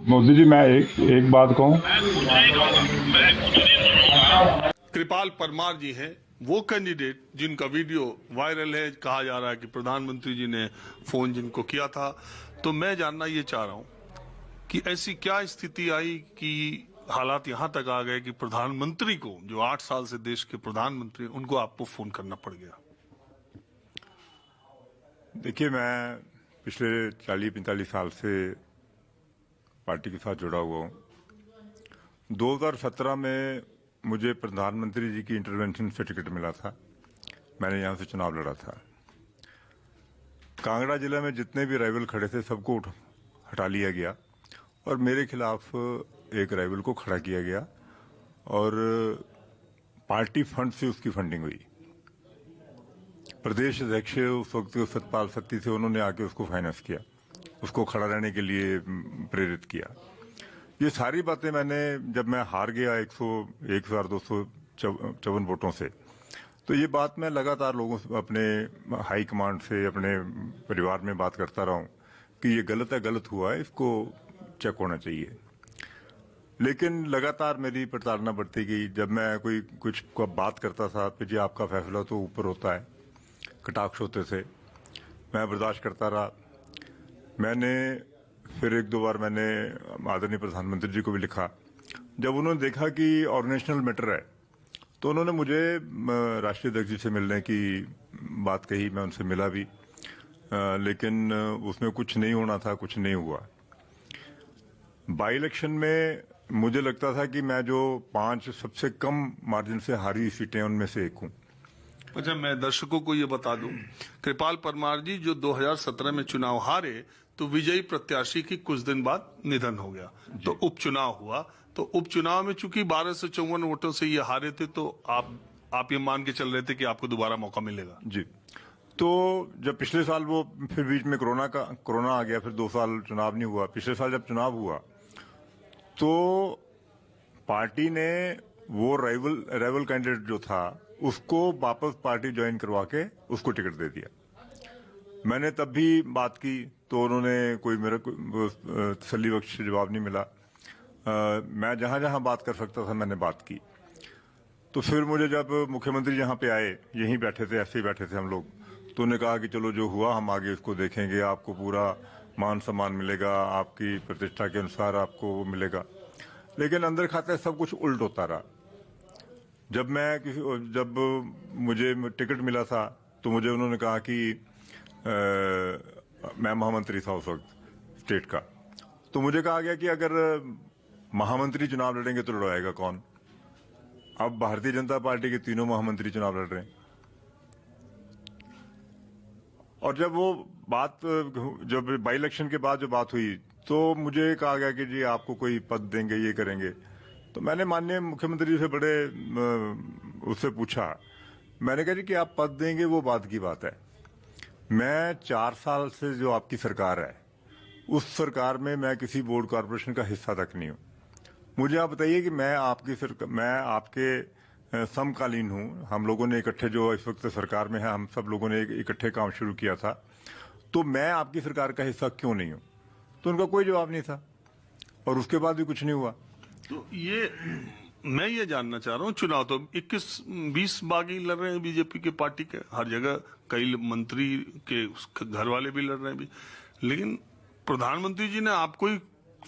मोदी जी, मैं एक बात कहूँ। कृपाल परमार जी हैं वो कैंडिडेट जिनका वीडियो वायरल है। कहा जा रहा है कि प्रधानमंत्री जी ने फोन जिनको किया था। तो मैं जानना ये चाह रहा हूं कि ऐसी क्या स्थिति आई कि हालात यहां तक आ गए कि प्रधानमंत्री को, जो 8 साल से देश के प्रधानमंत्री, उनको आपको फोन करना पड़ गया। देखिए, मैं पिछले 40-45 साल से पार्टी के साथ जुड़ा हुआ हूँ। 2017 में मुझे प्रधानमंत्री जी की इंटरवेंशन से टिकट मिला था। मैंने यहाँ से चुनाव लड़ा था। कांगड़ा जिले में जितने भी राइवल खड़े थे सबको हटा लिया गया और मेरे खिलाफ एक राइवल को खड़ा किया गया और पार्टी फंड से उसकी फंडिंग हुई। प्रदेश अध्यक्ष उस वक्त सतपाल सत्ती थे, उन्होंने आके उसको फाइनेंस किया, उसको खड़ा रहने के लिए प्रेरित किया। ये सारी बातें मैंने, जब मैं हार गया 1,254 वोटों से, तो ये बात मैं लगातार लोगों से, अपने हाई कमांड से, अपने परिवार में बात करता रहा हूं कि ये गलत है, गलत हुआ है, इसको चेक होना चाहिए। लेकिन लगातार मेरी प्रताड़ना बढ़ती गई। जब मैं कुछ बात करता था तो जी आपका फैसला तो ऊपर होता है, कटाक्ष होते थे, मैं बर्दाश्त करता रहा। मैंने फिर 1-2 बार मैंने आदरणीय प्रधानमंत्री जी को भी लिखा। जब उन्होंने देखा कि ऑर्गेनाइजेशनल मैटर है तो उन्होंने मुझे राष्ट्रीय अध्यक्ष जी से मिलने की बात कही। मैं उनसे मिला भी, लेकिन उसमें कुछ नहीं होना था, कुछ नहीं हुआ। बाई इलेक्शन में मुझे लगता था कि मैं जो 5 सबसे कम मार्जिन से हारी सीटें उनमें से एक हूं। अच्छा, मैं दर्शकों को ये बता दूं, कृपाल परमार जी जो 2017 में चुनाव हारे, तो विजयी प्रत्याशी की कुछ दिन बाद निधन हो गया, तो उपचुनाव हुआ। तो उपचुनाव में चूंकि 1254 वोटों से ये हारे थे, तो आप ये मान के चल रहे थे कि आपको दोबारा मौका मिलेगा। जी। तो जब पिछले साल वो फिर बीच में कोरोना आ गया, फिर 2 साल चुनाव नहीं हुआ। पिछले साल जब चुनाव हुआ तो पार्टी ने वो राइवल कैंडिडेट जो था उसको वापस पार्टी ज्वाइन करवा के उसको टिकट दे दिया। मैंने तब भी बात की तो उन्होंने कोई मेरा तसल्ली बख्श जवाब नहीं मिला। मैं जहां जहां बात कर सकता था मैंने बात की। तो फिर मुझे जब मुख्यमंत्री यहाँ पे आए, यहीं बैठे थे, ऐसे ही बैठे थे हम लोग, तो उन्होंने कहा कि चलो जो हुआ हम आगे इसको देखेंगे, आपको पूरा मान सम्मान मिलेगा, आपकी प्रतिष्ठा के अनुसार आपको वो मिलेगा। लेकिन अंदर खाते सब कुछ उल्ट होता रहा। जब मुझे टिकट मिला था तो मुझे उन्होंने कहा कि मैं महामंत्री था उस वक्त स्टेट का, तो मुझे कहा गया कि अगर महामंत्री चुनाव लड़ेंगे तो लड़वाएगा कौन? अब भारतीय जनता पार्टी के तीनों महामंत्री चुनाव लड़ रहे हैं। और जब बाई इलेक्शन के बाद जो बात हुई तो मुझे कहा गया कि जी आपको कोई पद देंगे, ये करेंगे। तो मैंने माननीय मुख्यमंत्री जी से उससे पूछा। मैंने कहा जी कि आप पद देंगे वो बात की बात है, मैं 4 साल से जो आपकी सरकार है उस सरकार में मैं किसी बोर्ड कॉर्पोरेशन का हिस्सा तक नहीं हूं। मुझे आप बताइए कि मैं आपके समकालीन हूं। हम लोगों ने इकट्ठे, जो इस वक्त सरकार में है, हम सब लोगों ने इकट्ठे काम शुरू किया था, तो मैं आपकी सरकार का हिस्सा क्यों नहीं हूं? तो उनका कोई जवाब नहीं था और उसके बाद भी कुछ नहीं हुआ। तो मैं ये जानना चाह रहा हूँ, चुनाव तो 21-20 बागी लड़ रहे हैं बीजेपी के पार्टी के, हर जगह कई मंत्री के घर वाले भी लड़ रहे हैं भी, लेकिन प्रधानमंत्री जी ने आपको ही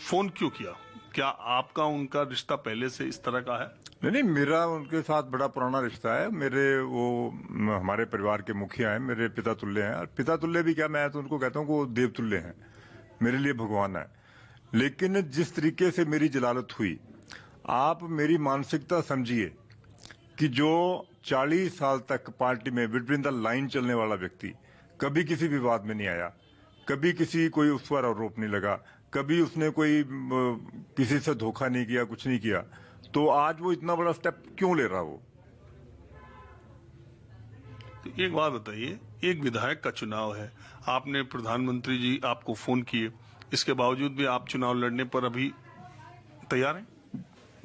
फोन क्यों किया? क्या आपका उनका रिश्ता पहले से इस तरह का है? नहीं, मेरा उनके साथ बड़ा पुराना रिश्ता है। वो हमारे परिवार के मुखिया हैं, मेरे पिता तुल्य हैं। पिता तुल्य भी क्या, मैं तो उनको कहता हूँ कि वो देव तुल्य हैं, मेरे लिए भगवान है। लेकिन जिस तरीके से मेरी जलालत हुई, आप मेरी मानसिकता समझिए कि जो 40 साल तक पार्टी में बिटवीन द लाइन चलने वाला व्यक्ति कभी किसी विवाद में नहीं आया, कभी कोई उस पर आरोप नहीं लगा, कभी उसने किसी से धोखा नहीं किया, कुछ नहीं किया, तो आज वो इतना बड़ा स्टेप क्यों ले रहा वो? तो एक बात बताइए, एक विधायक का चुनाव है, आपने प्रधानमंत्री जी आपको फोन किए, इसके बावजूद भी आप चुनाव लड़ने पर अभी तैयार हैं?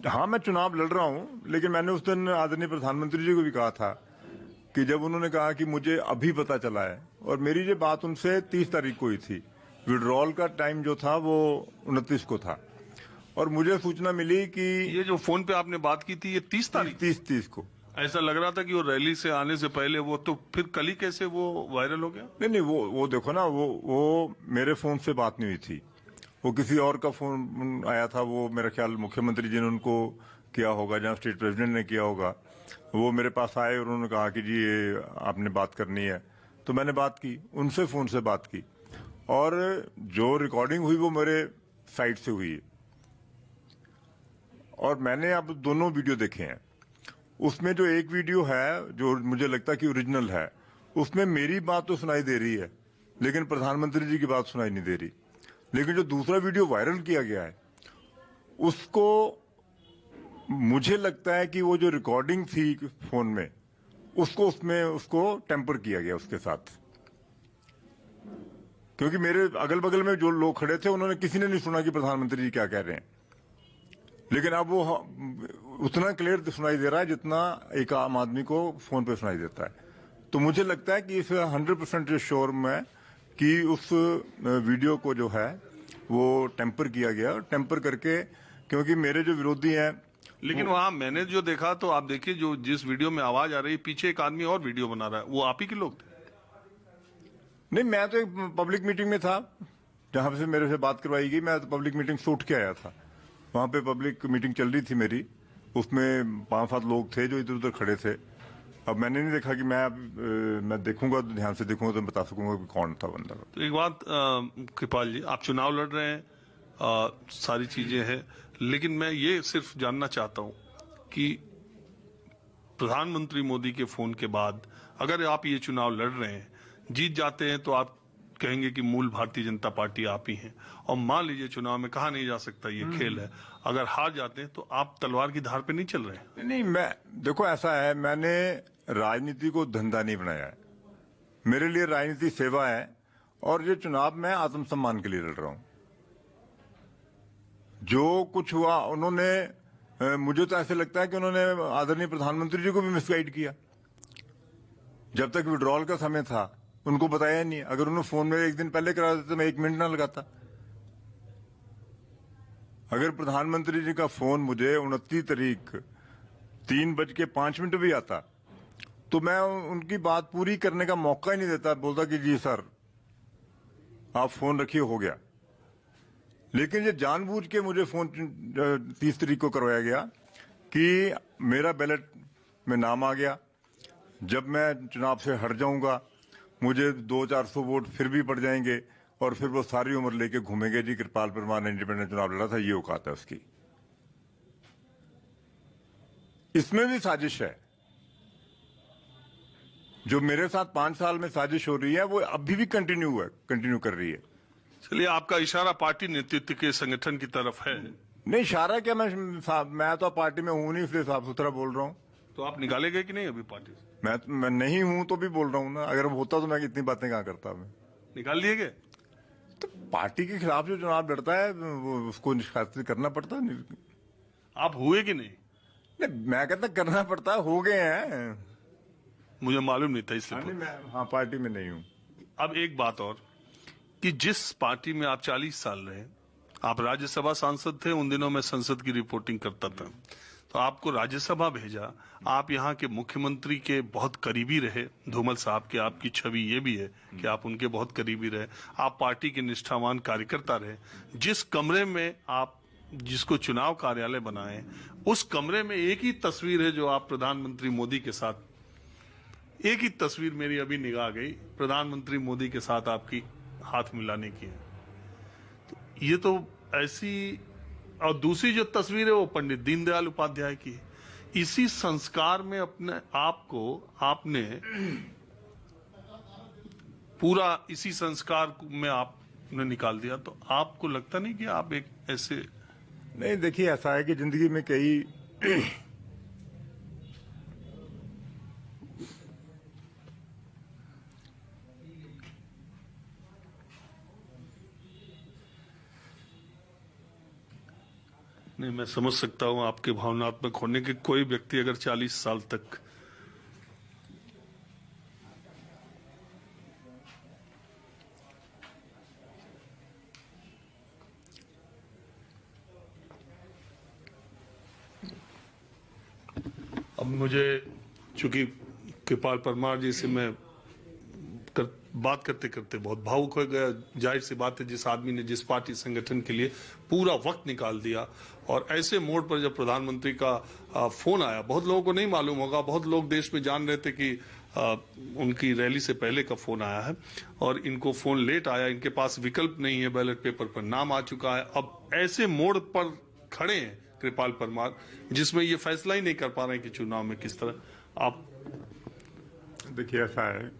हाँ, मैं चुनाव लड़ रहा हूं, लेकिन मैंने उस दिन आदरणीय प्रधानमंत्री जी को भी कहा था कि जब उन्होंने कहा कि मुझे अभी पता चला है, और मेरी ये बात उनसे 30 तारीख को हुई थी, विड्रॉल का टाइम जो था वो 29 को था, और मुझे सूचना मिली कि ये जो फोन पे आपने बात की थी ये 30 तारीख, 30 को, ऐसा लग रहा था कि वो रैली से आने से पहले वो, तो फिर कल ही कैसे वो वायरल हो गया? नहीं वो देखो ना, वो मेरे फोन से बात नहीं हुई थी, वो किसी और का फोन आया था। वो मेरा ख्याल मुख्यमंत्री जी ने उनको किया होगा, जहाँ स्टेट प्रेसिडेंट ने किया होगा। वो मेरे पास आए और उन्होंने कहा कि जी ये आपने बात करनी है, तो मैंने बात की, उनसे फोन से बात की, और जो रिकॉर्डिंग हुई वो मेरे साइड से हुई है। और मैंने अब दोनों वीडियो देखे हैं। उसमें जो एक वीडियो है जो मुझे लगता है कि ओरिजिनल है, उसमें मेरी बात तो सुनाई दे रही है, लेकिन प्रधानमंत्री जी की बात सुनाई नहीं दे रही। लेकिन जो दूसरा वीडियो वायरल किया गया है, उसको मुझे लगता है कि वो जो रिकॉर्डिंग थी फोन में, उसको टेम्पर किया गया उसके साथ। क्योंकि मेरे अगल बगल में जो लोग खड़े थे, उन्होंने किसी ने नहीं सुना कि प्रधानमंत्री जी क्या कह रहे हैं। लेकिन अब वो उतना क्लियर सुनाई दे रहा है जितना एक आम आदमी को फोन पे सुनाई देता है। तो मुझे लगता है कि इस 100% श्योर मैं कि उस वीडियो को जो है वो टेम्पर किया गया, टेम्पर करके, क्योंकि मेरे जो विरोधी हैं। लेकिन वहां मैंने जो देखा, तो आप देखिए, जो जिस वीडियो में आवाज आ रही है, पीछे एक आदमी और वीडियो बना रहा है, वो आप ही के लोग थे? नहीं, मैं तो एक पब्लिक मीटिंग में था जहां से मेरे से बात करवाई गई। मैं तो पब्लिक मीटिंग से उठ के आया था, वहां पे पब्लिक मीटिंग चल रही थी मेरी, उसमें 5-7 लोग थे जो इधर उधर खड़े थे। अब मैंने नहीं देखा कि मैं देखूंगा तो ध्यान से देखूंगा तो बता सकूंगा कि कौन था बंदा। तो एक बात कृपाल जी, आप चुनाव लड़ रहे हैं, सारी चीजें हैं, लेकिन मैं ये सिर्फ जानना चाहता हूं कि प्रधानमंत्री मोदी के फोन के बाद अगर आप ये चुनाव लड़ रहे हैं, जीत जाते हैं तो आप कहेंगे कि मूल भारतीय जनता पार्टी आप ही हैं, और मान लीजिए चुनाव में कहा नहीं जा सकता, ये खेल है, अगर हार जाते हैं तो आप तलवार की धार पे नहीं चल रहे हैं? नहीं, मैं देखो, ऐसा है, मैंने राजनीति को धंधा नहीं बनाया है। मेरे लिए राजनीति सेवा है, और ये चुनाव मैं आत्मसम्मान के लिए लड़ रहा हूं। जो कुछ हुआ, उन्होंने मुझे तो ऐसे लगता है कि उन्होंने आदरणीय प्रधानमंत्री जी को भी मिसगाइड किया। जब तक विड्रॉल का समय था उनको बताया नहीं। अगर उन्होंने फोन में एक दिन पहले करा देते तो मैं 1 मिनट ना लगाता। अगर प्रधानमंत्री जी का फोन मुझे 29 तारीख 3:05 भी आता तो मैं उनकी बात पूरी करने का मौका ही नहीं देता, बोलता कि जी सर आप फोन रखिए, हो गया। लेकिन ये जानबूझ के मुझे फोन 30 तारीख को करवाया गया कि मेरा बैलेट में नाम आ गया, जब मैं चुनाव से हट जाऊंगा मुझे 200-400 वोट फिर भी पड़ जाएंगे, और फिर वो सारी उम्र लेके घूमेंगे जी कृपाल परमार ने इंडिपेंडेंट चुनाव लड़ा था, ये औकात है उसकी। इसमें भी साजिश है। जो मेरे साथ 5 साल में साजिश हो रही है वो अभी भी कंटिन्यू कर रही है। चलिए, आपका इशारा पार्टी नेतृत्व के संगठन की तरफ है? नहीं, इशारा क्या, मैं तो पार्टी में हूं नहीं, इसलिए साफ सुथरा बोल रहा हूं। तो आप निकाले गए कि नहीं अभी पार्टी से? मैं नहीं हूं तो भी बोल रहा हूं ना। अगर होता तो मैं इतनी बातें कहां करता। मैं निकाल दिए गए? तो पार्टी के खिलाफ जो चुनाव लड़ता है वो उसको निष्कासित करना पड़ता है। आप हुए कि नहीं? नहीं, मैं कहता करना पड़ता है, हो गए हैं। मुझे मालूम नहीं था, इसलिए नहीं, मैं पार्टी में नहीं हूं। अब एक बात और, कि जिस पार्टी में आप 40 साल रहे, आप राज्यसभा सांसद थे, उन दिनों में संसद की रिपोर्टिंग करता था, तो आपको राज्यसभा भेजा, आप यहाँ के मुख्यमंत्री के बहुत करीबी रहे, धूमल साहब के, आपकी छवि ये भी है कि आप उनके बहुत करीबी रहे, आप पार्टी के निष्ठावान कार्यकर्ता रहे। जिस कमरे में आप जिसको चुनाव कार्यालय बनाए, उस कमरे में एक ही तस्वीर है जो आप प्रधानमंत्री मोदी के साथ, एक ही तस्वीर मेरी अभी निगाह गई, प्रधानमंत्री मोदी के साथ आपकी हाथ मिलाने की है। तो ये तो ऐसी, और दूसरी जो तस्वीर है वो पंडित दीनदयाल उपाध्याय की है। इसी संस्कार में अपने आप को आपने पूरा, इसी संस्कार में आपने निकाल दिया, तो आपको लगता नहीं कि आप एक ऐसे? नहीं, देखिए, ऐसा है कि जिंदगी में कई नहीं, मैं समझ सकता हूं आपके भावनात्मक होने के। कोई व्यक्ति अगर 40 साल तक अब मुझे चूंकि कृपाल परमार जी से मैं बात करते करते बहुत भावुक हो गया। जाहिर सी बात है, जिस आदमी ने जिस पार्टी संगठन के लिए पूरा वक्त निकाल दिया, और ऐसे मोड़ पर जब प्रधानमंत्री का फोन आया, बहुत लोगों को नहीं मालूम होगा, बहुत लोग देश में जान रहे थे कि उनकी रैली से पहले का फोन आया है, और इनको फोन लेट आया, इनके पास विकल्प नहीं है, बैलेट पेपर पर नाम आ चुका है। अब ऐसे मोड़ पर खड़े हैं कृपाल परमार, जिसमें ये फैसला ही नहीं कर पा रहे हैं कि चुनाव में किस तरह। आप देखिए, ऐसा है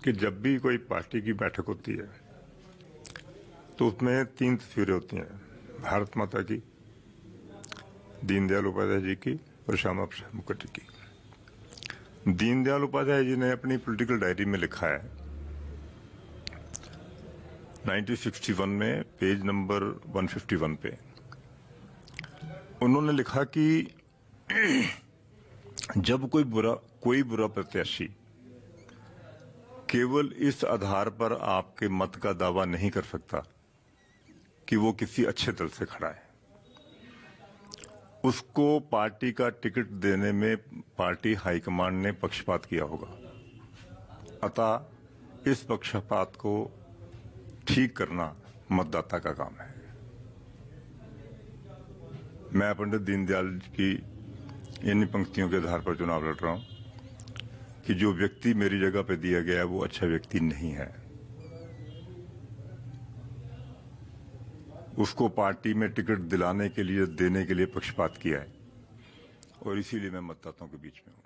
कि जब भी कोई पार्टी की बैठक होती है तो उसमें 3 तस्वीरें होती हैं, भारत माता की, दीनदयाल उपाध्याय जी की और श्यामा प्रसाद मुखर्जी की। दीनदयाल उपाध्याय जी ने अपनी पॉलिटिकल डायरी में लिखा है 1961 में पेज नंबर 151 पे, उन्होंने लिखा कि जब कोई बुरा प्रत्याशी केवल इस आधार पर आपके मत का दावा नहीं कर सकता कि वो किसी अच्छे दल से खड़ा है, उसको पार्टी का टिकट देने में पार्टी हाईकमांड ने पक्षपात किया होगा। अतः इस पक्षपात को ठीक करना मतदाता का काम है। मैं पंडित दीनदयाल की इन पंक्तियों के आधार पर चुनाव लड़ रहा हूं कि जो व्यक्ति मेरी जगह पे दिया गया है वो अच्छा व्यक्ति नहीं है, उसको पार्टी में टिकट दिलाने के लिए, देने के लिए पक्षपात किया है, और इसीलिए मैं मतदाताओं के बीच में हूं।